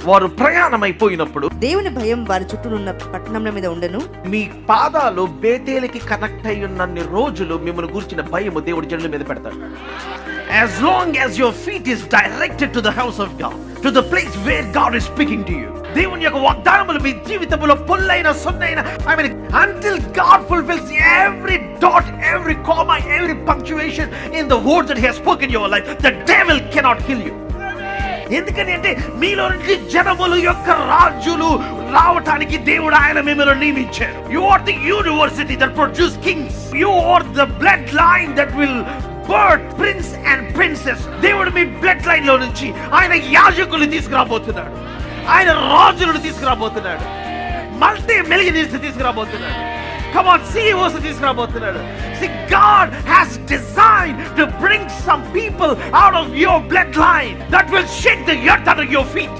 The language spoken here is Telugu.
వారు ప్రయాణమైపోయినప్పుడు దేవుని భయం వారి చుట్టూనున్న పట్టణముల మీద ఉండెను. మీ పాదాలు బేతేలుకి కనెక్ట్ అయి ఉన్నన్ని రోజులు మిమ్మల్ని గురించిన భయము దేవుడి జనుల మీద పెడతాడు. As long as your feet is directed to the house of God, to the place where God is speaking to you, దేవుని యొక్క వాగ్దానములు మీ జీవితంలో పుల్లైన సున్నైన, I mean until God fulfills every dot, every comma, every punctuation in the words that he has spoken in your life, the devil cannot kill you. ఎందుకని అంటే మీలో నుంచి జనముల యొక్క రాజులు రావటానికి దేవుడు ఆయన మిమ్మల్ని నియమించారు. You are the university that produce kings. You are the bloodline that will birth prince and princess. దేవుడు మీ బ్లడ్ లైన్ లో నుంచి ఆయన యాజకులు తీసుకురాబోతున్నాడు, ఆయన రాజులను తీసుకురాబోతున్నాడు, మల్టీ మిలియనీర్స్ తీసుకురాబోతున్నాడు, come on CEOs తీసుకురాబోతున్నాడు. See, God has designed to bring some people out of your bloodline that will shake the earth under your feet.